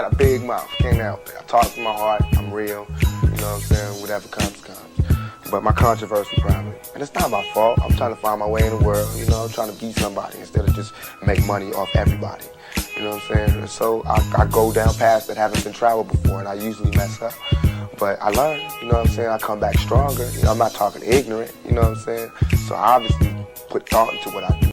got a big mouth, can't help it. I talk from my heart, I'm real, you know what I'm saying? Whatever comes, comes. But my controversy probably. And it's not my fault. I'm trying to find my way in the world, you know, I'm trying to be somebody instead of just make money off everybody. You know what I'm saying? So I go down paths that haven't been traveled before, and I usually mess up. But I learn, you know what I'm saying? I come back stronger. You know, I'm not talking ignorant, you know what I'm saying? So I obviously put thought into what I do.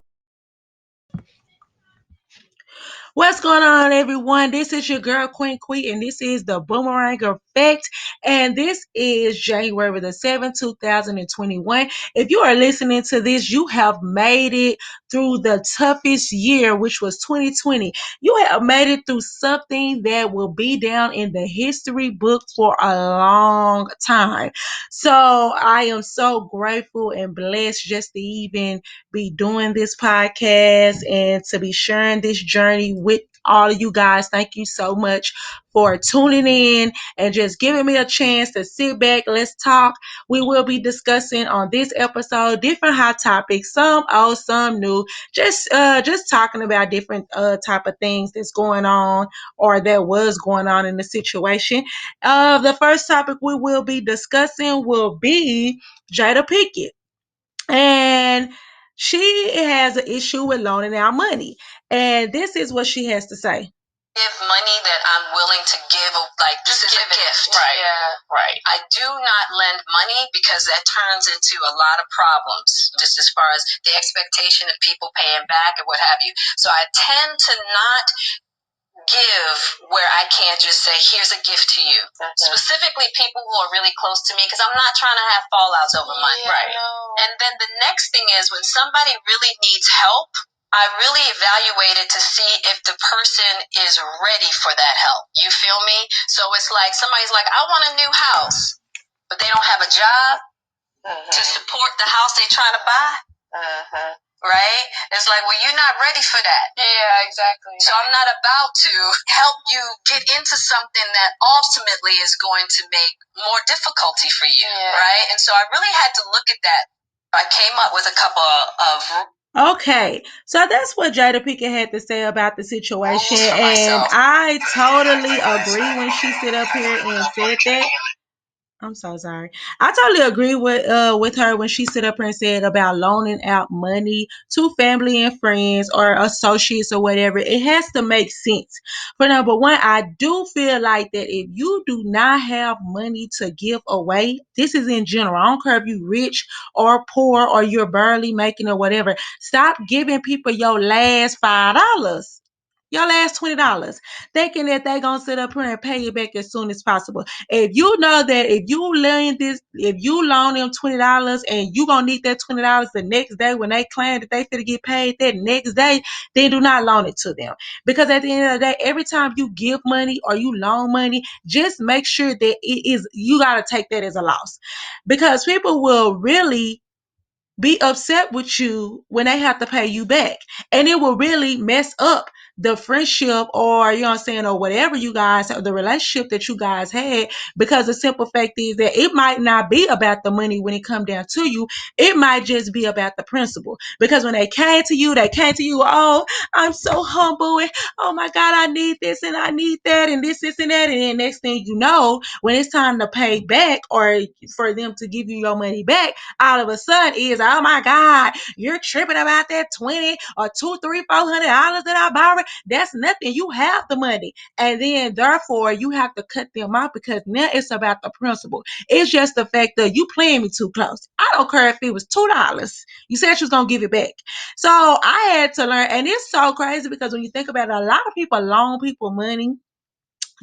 What's going on, everyone? This is your girl, Queen Quee, and this is the Boomerang Effect. And this is January the 7th, 2021. If you are listening to this, you have made it through the toughest year, which was 2020. You have made it through something that will be down in the history book for a long time. So I am so grateful and blessed just to even be doing this podcast and to be sharing this journey with all of you guys. Thank you so much for tuning in and just giving me a chance to sit back. Let's talk. We will be discussing on this episode different hot topics, some old, some new. Just talking about different type of things that's going on or that was going on in the situation. The first topic we will be discussing will be Jada Pinkett. And she has an issue with loaning out money. And this is what she has to say. Give money that I'm willing to give, like this is a gift. Right. Yeah. Right. I do not lend money because that turns into a lot of problems, just as far as the expectation of people paying back and what have you. So I tend to not give where I can't just say, here's a gift to you. Specifically people who are really close to me, because I'm not trying to have fallouts over money. Right. And then the next thing is when somebody really needs help, I really evaluate it to see if the person is ready for that help. You feel me? So it's like somebody's like, I want a new house, but they don't have a job to support the house they're trying to buy. Right? It's like, well, you're not ready for that. Yeah, exactly. So I'm not about to help you get into something that ultimately is going to make more difficulty for you. Yeah. Right? And so I really had to look at that. I came up with a couple of Okay, so that's what Jada Pinkett had to say about the situation, and I totally agree when she stood up here and said that. I'm so sorry. I totally agree with her when she stood up here and said about loaning out money to family and friends or associates or whatever. It has to make sense. For number one, I do feel like that if you do not have money to give away, this is in general. I don't care if you're rich or poor or you're barely making or whatever. Stop giving people your last $5. Your last $20, thinking that they're gonna sit up here and pay you back as soon as possible. If you know that if you loan them $20 and you gonna need that $20 the next day when they claim that they finna get paid that next day, then do not loan it to them. Because at the end of the day, every time you give money or you loan money, just make sure that you gotta take that as a loss. Because people will really be upset with you when they have to pay you back. And it will really mess up the friendship or, you know what I'm saying, or whatever you guys, or the relationship that you guys had. Because the simple fact is that it might not be about the money when it come down to you. It might just be about the principle. Because when they came to you, oh, I'm so humble and oh my God, I need this and I need that and this and that. And then next thing you know, when it's time to pay back or for them to give you your money back, all of a sudden is, oh my God, you're tripping about that 20 or two, three, $400 that I borrowed. That's nothing. You have the money. And then therefore you have to cut them off because now it's about the principle. It's just the fact that you playing me too close. I don't care if it was $2. You said you was gonna give it back. So I had to learn, and it's so crazy because when you think about it, a lot of people loan people money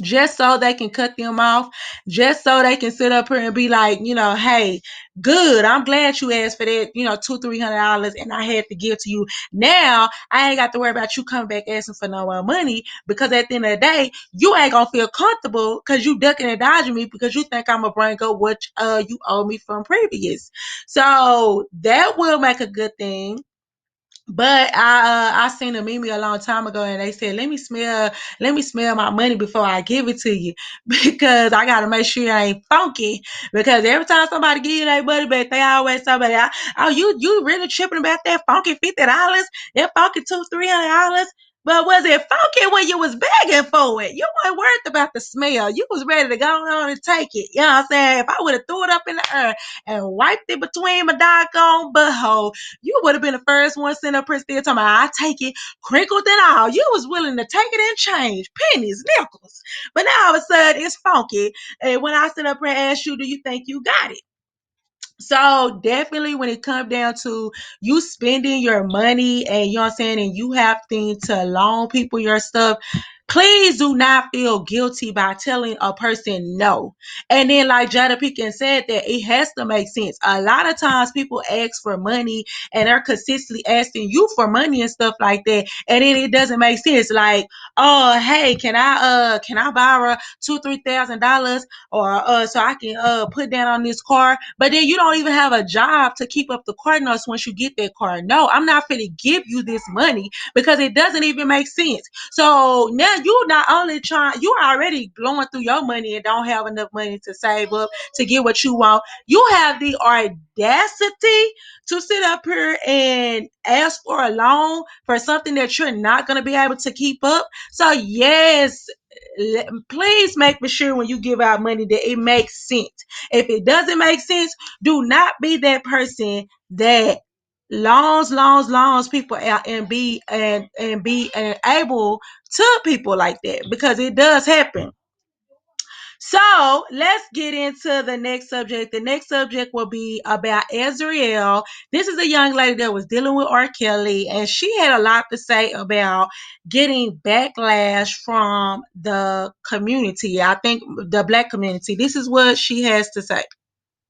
just so they can cut them off, just so they can sit up here and be like, hey, good, I'm glad you asked for that, $200-300, and I had to give to you. Now I ain't got to worry about you coming back asking for no more money because at the end of the day, you ain't gonna feel comfortable because you ducking and dodging me because you think I'm gonna bring up what you owe me from previous. So that will make a good thing. But I seen a meme a long time ago, and they said, "Let me smell my money before I give it to you, because I gotta make sure it ain't funky. Because every time somebody give you that money back, they always somebody, oh, you really tripping about that funky $50, that funky $200-300? But was it funky when you was begging for it? You weren't worried about the smell. You was ready to go on and take it. You know what I'm saying? If I would have threw it up in the air and wiped it between my doggone butthole, you would have been the first one sitting up here still talking about, I take it, crinkled and all. You was willing to take it and change, pennies, nickels. But now all of a sudden it's funky. And when I sit up here and ask you, do you think you got it? So definitely when it comes down to you spending your money and you know what I'm saying, and you having to loan people your stuff, please do not feel guilty by telling a person no. And then like Jada Pinkett said that it has to make sense. A lot of times people ask for money and they're consistently asking you for money and stuff like that. And then it doesn't make sense. Like, oh hey, can I borrow $2,000-3,000 or so I can put down on this car, but then you don't even have a job to keep up the car notes once you get that car. No, I'm not going to give you this money because it doesn't even make sense. So now you not only trying, you are already blowing through your money and don't have enough money to save up to get what you want. You have the audacity to sit up here and ask for a loan for something that you're not going to be able to keep up. So yes, please make sure when you give out money that it makes sense. If it doesn't make sense, do not be that person that loans people out and be able to people like that, because it does happen. So let's get into the next subject. The next subject will be about Ezreal. This is a young lady that was dealing with R. Kelly, and she had a lot to say about getting backlash from the community. I think the black community. This is what she has to say.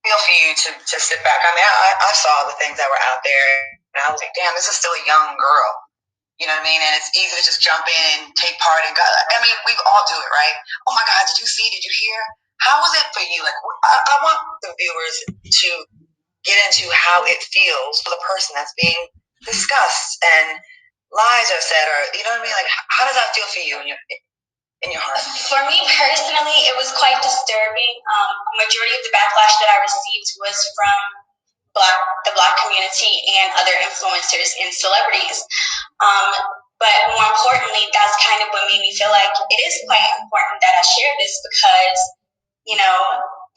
Feel for you to sit back. I mean, I saw the things that were out there, and I was like, damn, this is still a young girl. You know what I mean? And it's easy to just jump in and take part and go. I mean, we all do it, right? Oh my God, did you see? Did you hear? How was it for you? Like, I want the viewers to get into how it feels for the person that's being discussed and lies are said, or you know what I mean? Like, how does that feel for you in your heart? For me personally, it was quite disturbing. A majority of the backlash that I received was from the black community and other influencers and celebrities. Um, but more importantly, that's kind of what made me feel like it is quite important that I share this, because, you know,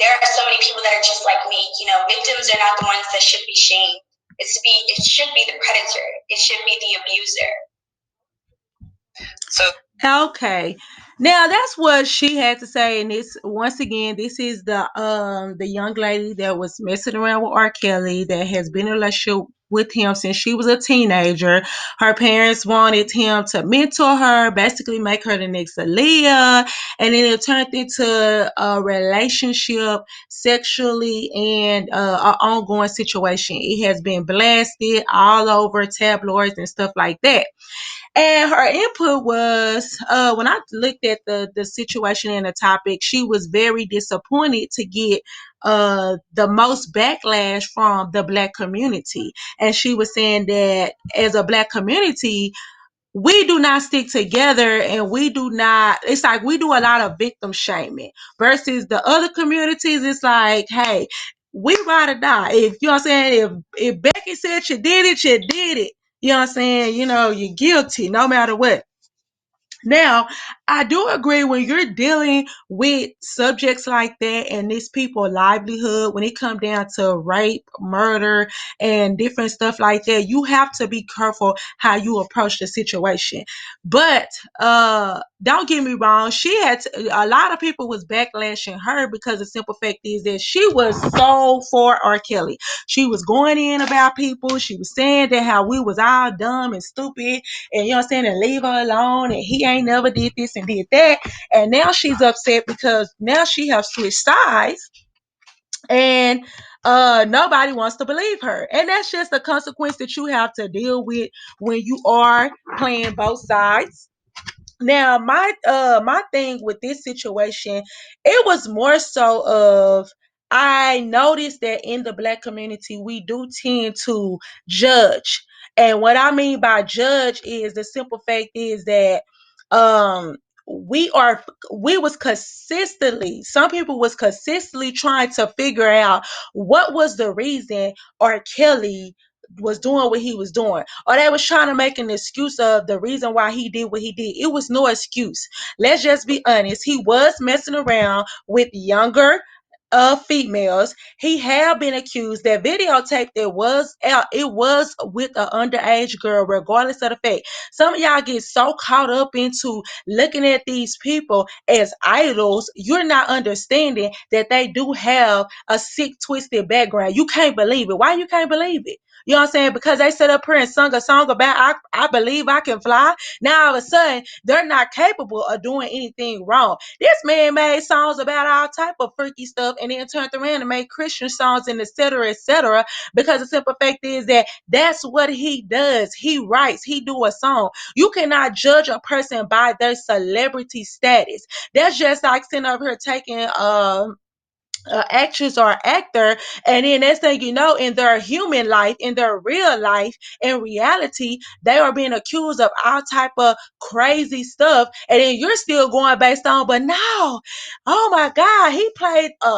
there are so many people that are just like me. You know, victims are not the ones that should be shamed. It should be the predator. It should be the abuser. So Okay. Now that's what she had to say. And this, once again, this is the young lady that was messing around with R. Kelly, that has been in a relationship with him since she was a teenager. Her parents wanted him to mentor her, basically make her the next Aaliyah, and then it turned into a relationship sexually and an ongoing situation. It has been blasted all over tabloids and stuff like that. And her input was, when I looked at the situation and the topic, she was very disappointed to get the most backlash from the black community. And she was saying that as a black community, we do not stick together, and we do not, it's like we do a lot of victim shaming versus the other communities. It's like, hey, we ride or die. If you know what I'm saying, if Becky said you did it, you did it. You know what I'm saying? You know, you're guilty no matter what. Now, I do agree when you're dealing with subjects like that and these people livelihood, when it comes down to rape, murder, and different stuff like that, you have to be careful how you approach the situation. But don't get me wrong, a lot of people was backlashing her because the simple fact is that she was so for R. Kelly. She was going in about people. She was saying that how we was all dumb and stupid, and you know what I'm saying, and leave her alone, and he ain't never did this and did that. And now she's upset because now she have switched sides, and nobody wants to believe her. And that's just a consequence that you have to deal with when you are playing both sides. Now, my thing with this situation, it was more so of, I noticed that in the black community we do tend to judge. And what I mean by judge is, the simple fact is that um we are we was consistently, some people was consistently trying to figure out what was the reason R. Kelly was doing what he was doing, or they was trying to make an excuse of the reason why he did what he did. It was no excuse. Let's just be honest. He was messing around with younger females. He had been accused. That videotape that was out, it was with an underage girl, regardless of the fact. Some of y'all get so caught up into looking at these people as idols, you're not understanding that they do have a sick, twisted background. You can't believe it. Why you can't believe it? You know what I'm saying? Because they sit up here and sung a song about I believe I can fly. Now all of a sudden they're not capable of doing anything wrong. This man made songs about all type of freaky stuff and then turned around and made Christian songs and et cetera, because the simple fact is that that's what he does. He writes, he do a song. You cannot judge a person by their celebrity status. That's just like sitting up here taking actress or actor, and then next thing you know, in their human life, in their real life, in reality, they are being accused of all type of crazy stuff, and then you're still going based on, but no, oh my God, he played a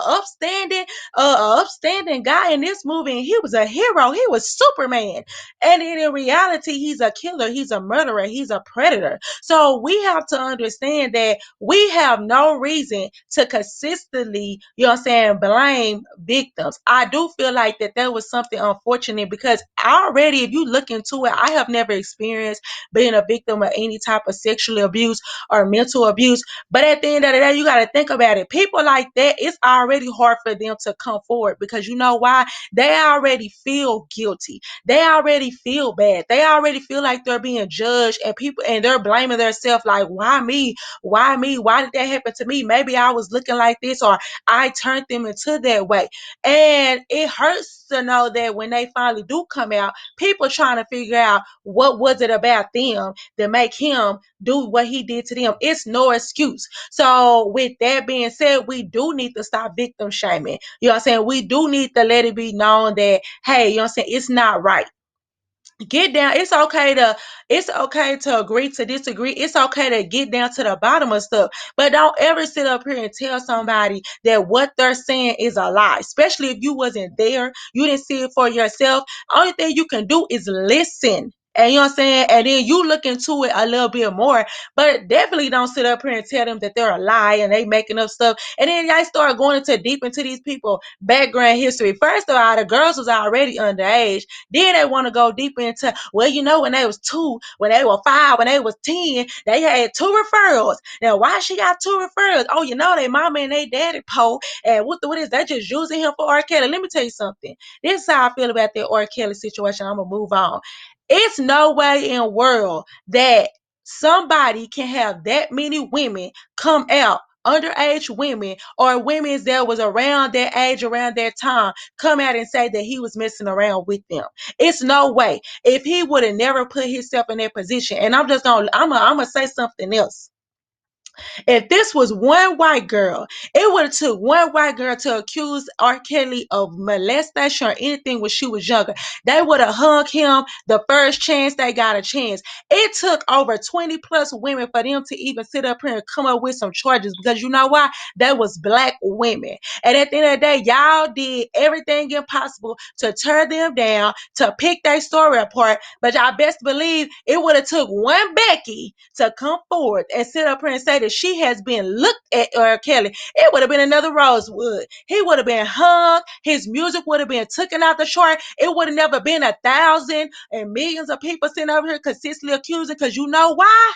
upstanding guy in this movie, and he was a hero. He was Superman, and then in reality, he's a killer. He's a murderer. He's a predator. So we have to understand that we have no reason to consistently, you know what I'm saying, blame victims. I do feel like that was something unfortunate, because already, if you look into it, I have never experienced being a victim of any type of sexual abuse or mental abuse. But at the end of the day, you got to think about it. People like that, it's already hard for them to come forward, because you know why? They already feel guilty. They already feel bad. They already feel like they're being judged, and they're blaming themselves, like, why me? Why me? Why did that happen to me? Maybe I was looking like this, or I turned them into that way. And it hurts to know that when they finally do come out, people trying to figure out what was it about them that make him do what he did to them. It's no excuse. So with that being said, we do need to stop victim shaming. You know what I'm saying? We do need to let it be known that, hey, you know what I'm saying, it's not right. Get down. It's okay to agree to disagree. It's okay to get down to the bottom of stuff. But don't ever sit up here and tell somebody that what they're saying is a lie, especially if you wasn't there, you didn't see it for yourself. Only thing you can do is listen. And you know what I'm saying? And then you look into it a little bit more. But definitely don't sit up here and tell them that they're a lie and they making up stuff. And then y'all start going into deep into these people background history. First of all, the girls was already underage. Then they want to go deep into, well, when they was 2, when they were 5, when they was 10, they had 2 referrals. Now, why she got 2 referrals? Oh, they mama and they daddy po. And what is they just using him for R. Kelly? Let me tell you something. This is how I feel about that R. Kelly situation. I'm gonna move on. It's no way in the world that somebody can have that many women come out, underage women or women that was around that age, around that time, come out and say that he was messing around with them. It's no way. If he would have never put himself in that position, and I'm gonna say something else. If this was one white girl, it would have took one white girl to accuse R. Kelly of molestation or anything when she was younger. They would have hung him the first chance they got a chance. It took over 20 plus women for them to even sit up here and come up with some charges, because you know why? They was black women. And at the end of the day, y'all did everything impossible to tear them down, to pick their story apart. But y'all best believe it would have took one Becky to come forward and sit up here and say that she has been looked at, R. Kelly. It would have been another Rosewood. He would have been hung. His music would have been taken out the chart. It would have never been 1,000 and millions of people sitting over here consistently accusing, because you know why?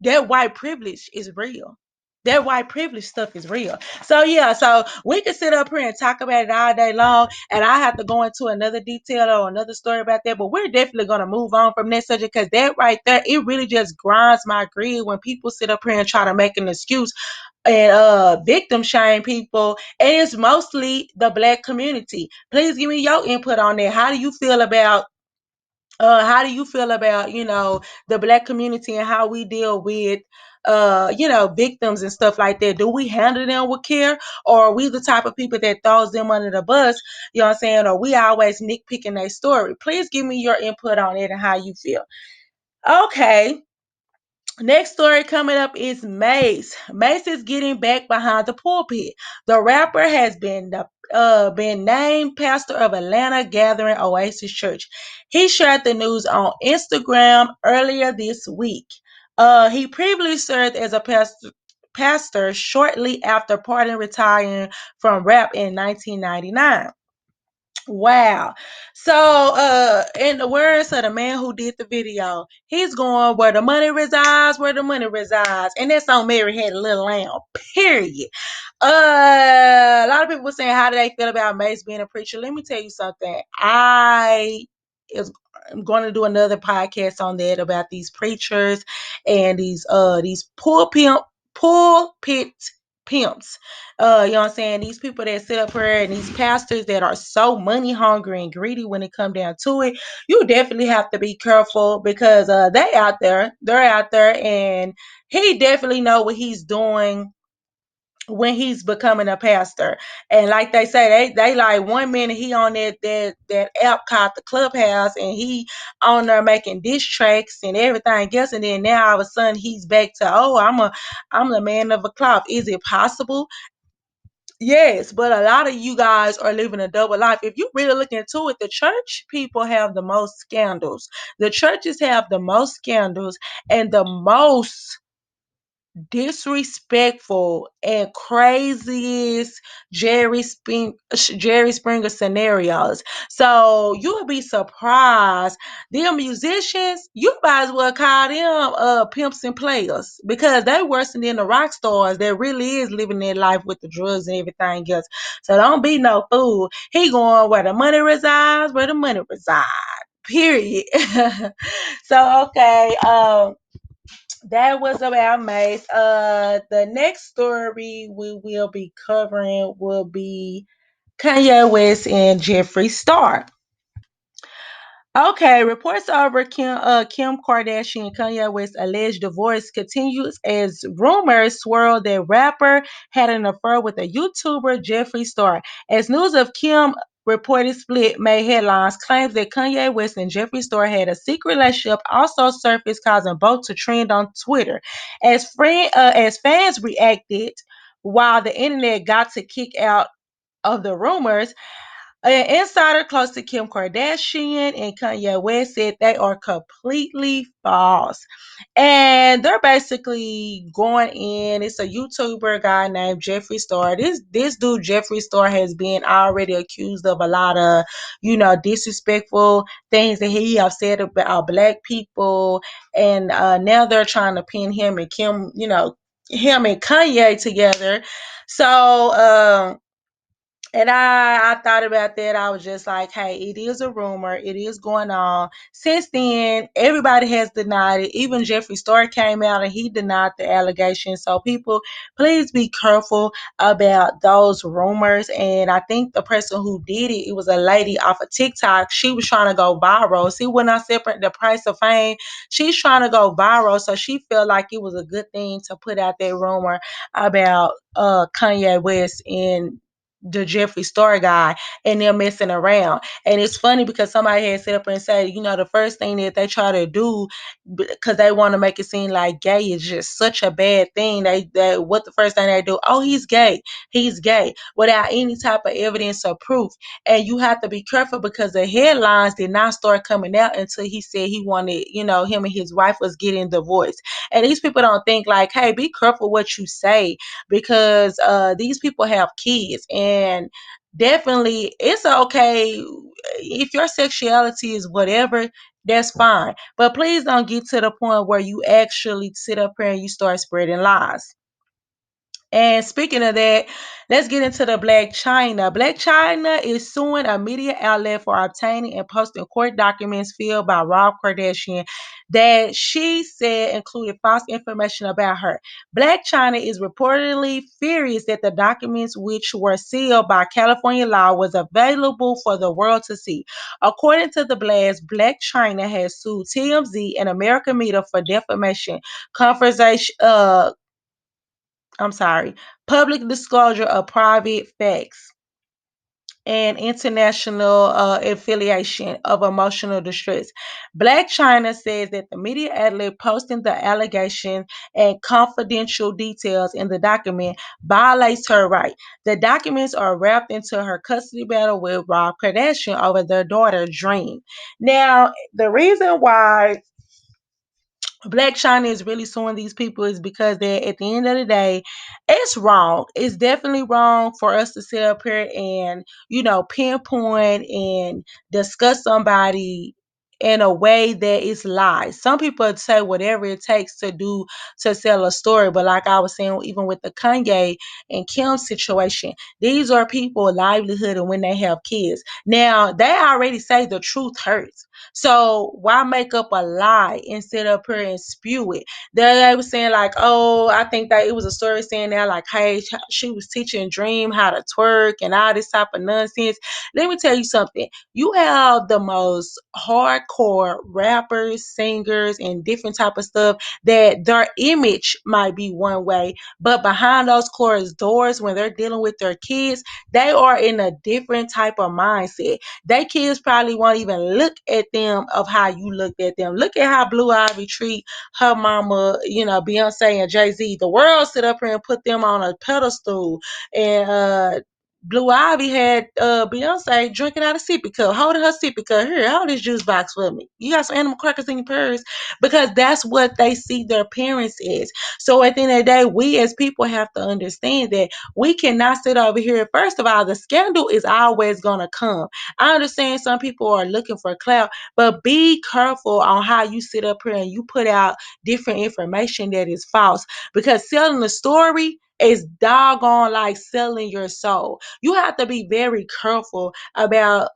That white privilege is real. That white privilege stuff is real. So yeah, so we can sit up here and talk about it all day long, and I have to go into another detail or another story about that. But we're definitely gonna move on from that subject, because that right there, it really just grinds my grid when people sit up here and try to make an excuse and victim shame people, and it's mostly the black community. Please give me your input on that. How do you feel about the black community and how we deal with victims and stuff like that? Do we handle them with care, or are we the type of people that throws them under the bus? You know what I'm saying? Or we always nitpicking their story? Please give me your input on it and how you feel. Okay. Next story coming up is Mace. Mace is getting back behind the pulpit. The rapper has been been named pastor of Atlanta Gathering Oasis Church. He shared the news on Instagram earlier this week. He previously served as a pastor shortly after parting retiring from rap in 1999. Wow. So, in the words of the man who did the video, he's going where the money resides, where the money resides. And that's on Mary Had a Little Lamb, period. A lot of people were saying, how do they feel about Mace being a preacher? Let me tell you something. I'm going to do another podcast on that about these preachers and these pulpit pimps. You know what I'm saying? These people that sit up here and these pastors that are so money hungry and greedy when it come down to it, you definitely have to be careful because they're out there, and he definitely know what he's doing when he's becoming a pastor. And like they say, they like 1 minute he on that app called the Clubhouse, and he on there making diss tracks and everything else, and then now all of a sudden he's back to, oh, I'm the man of a cloth. Is it possible? Yes, but a lot of you guys are living a double life. If you really look into it, the church people have the most scandals. The churches have the most scandals and the most disrespectful and craziest Jerry Springer scenarios. So you'll be surprised. Them musicians, you might as well call them pimps and players because they worse than the rock stars that really is living their life with the drugs and everything else. So don't be no fool. He going where the money resides, where the money resides. Period. So okay, that was about Mace. The next story we will be covering will be Kanye West and Jeffree Star. Okay, reports over Kim Kardashian and Kanye West's alleged divorce continues as rumors swirl that rapper had an affair with a YouTuber, Jeffree Star. As news of Kim reported split made headlines, claims that Kanye West and Jeffree Star had a secret relationship also surfaced, causing both to trend on Twitter. As fans reacted, while the internet got to kick out of the rumors, an insider close to Kim Kardashian and Kanye West said they are completely false. And they're basically going in. It's a YouTuber guy named Jeffree Star. This dude, Jeffree Star, has been already accused of a lot of, disrespectful things that he have said about black people. And now they're trying to pin him and Kim, him and Kanye together. So and I thought about that. I was just like, hey, it is a rumor. It is going on. Since then, everybody has denied it. Even Jeffree Star came out and he denied the allegation. So people, please be careful about those rumors. And I think the person who did it, it was a lady off of TikTok. She was trying to go viral. See, when I separate the price of fame, she's trying to go viral. So she felt like it was a good thing to put out that rumor about Kanye West and the Jeffree Star guy and they're messing around. And it's funny because somebody had set up and said, the first thing that they try to do because they want to make it seem like gay is just such a bad thing. They what the first thing they do, oh, he's gay. He's gay without any type of evidence or proof. And you have to be careful because the headlines did not start coming out until he said he wanted, him and his wife was getting divorced. And these people don't think like, hey, be careful what you say because these people have kids and definitely it's okay if your sexuality is whatever, that's fine, but please don't get to the point where you actually sit up here and you start spreading lies. And speaking of that, let's get into the Black China. Black China is suing a media outlet for obtaining and posting court documents filled by Rob Kardashian that she said included false information about her. Black China is reportedly furious that the documents, which were sealed by California law, was available for the world to see. According to the blast, Black China has sued TMZ and American Media for defamation, conversation, I'm sorry, public disclosure of private facts. and international affiliation of emotional distress. Black China says that the media outlet posting the allegation and confidential details in the document violates her right. The documents are wrapped into her custody battle with Rob Kardashian over their daughter Dream. Now, the reason why Black China is really suing these people is because they're at the end of the day, it's wrong. It's definitely wrong for us to sit up here and, pinpoint and discuss somebody in a way that is lies. Some people say whatever it takes to sell a story, but like I was saying, even with the Kanye and Kim situation, these are people livelihood and when they have kids. Now they already say the truth hurts. So why make up a lie and sit up here and spew it? They was saying like, oh, I think that it was a story saying that like, hey, she was teaching Dream how to twerk and all this type of nonsense. Let me tell you something. You have the most hardcore rappers, singers, and different type of stuff that their image might be one way, but behind those closed doors, when they're dealing with their kids, they are in a different type of mindset. They kids probably won't even look at them of how you looked at them. Look at how Blue Ivy treat her mama, Beyonce and Jay-Z. The world sit up here and put them on a pedestal. And Blue Ivy had Beyonce drinking out of sippy cup, holding her sippy cup. Here, hold this juice box for me. You got some animal crackers in your purse, because that's what they see their parents as. So at the end of the day, we as people have to understand that we cannot sit over here. First of all, the scandal is always gonna come. I understand some people are looking for clout, but be careful on how you sit up here and you put out different information that is false, because selling the story is doggone like selling your soul. You have to be very careful about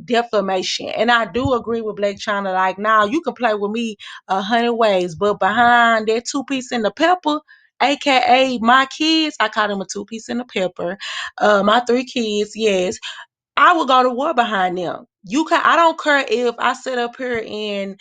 defamation. And I do agree with Blake China. Like, now you can play with me 100 ways, but behind that two-piece in the pepper, aka my kids, I call them a two-piece in the pepper. My three kids, yes, I will go to war behind them. I don't care if I sit up here and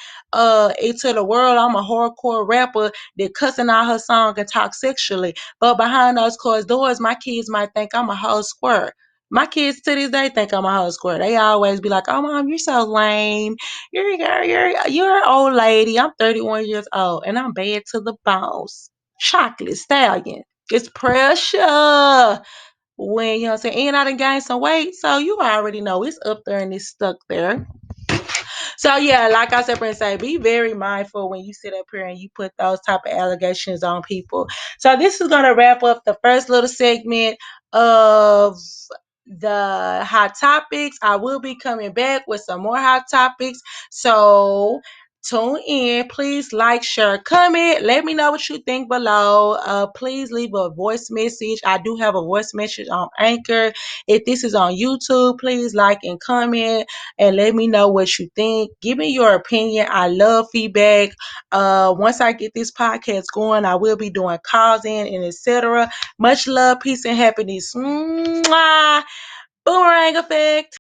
into the world I'm a hardcore rapper that cussing out her song and talk sexually. But behind those closed doors, my kids might think I'm a whole square. My kids to this day think I'm a whole square. They always be like, "Oh, mom, you're so lame. You're an old lady. I'm 31 years old and I'm bad to the bones. Chocolate stallion. It's pressure." When you know what I'm saying, and I done gained some weight, so you already know it's up there and it's stuck there. So yeah, like I said, Prince, say be very mindful when you sit up here and you put those type of allegations on people. So this is gonna wrap up the first little segment of the hot topics. I will be coming back with some more hot topics. So tune in. Please like, share, comment. Let me know what you think below. Please leave a voice message. I do have a voice message on Anchor. If this is on YouTube, please like and comment and let me know what you think. Give me your opinion. I love feedback. Once I get this podcast going, I will be doing calls in and etc. Much love, peace, and happiness. Mwah! Boomerang effect.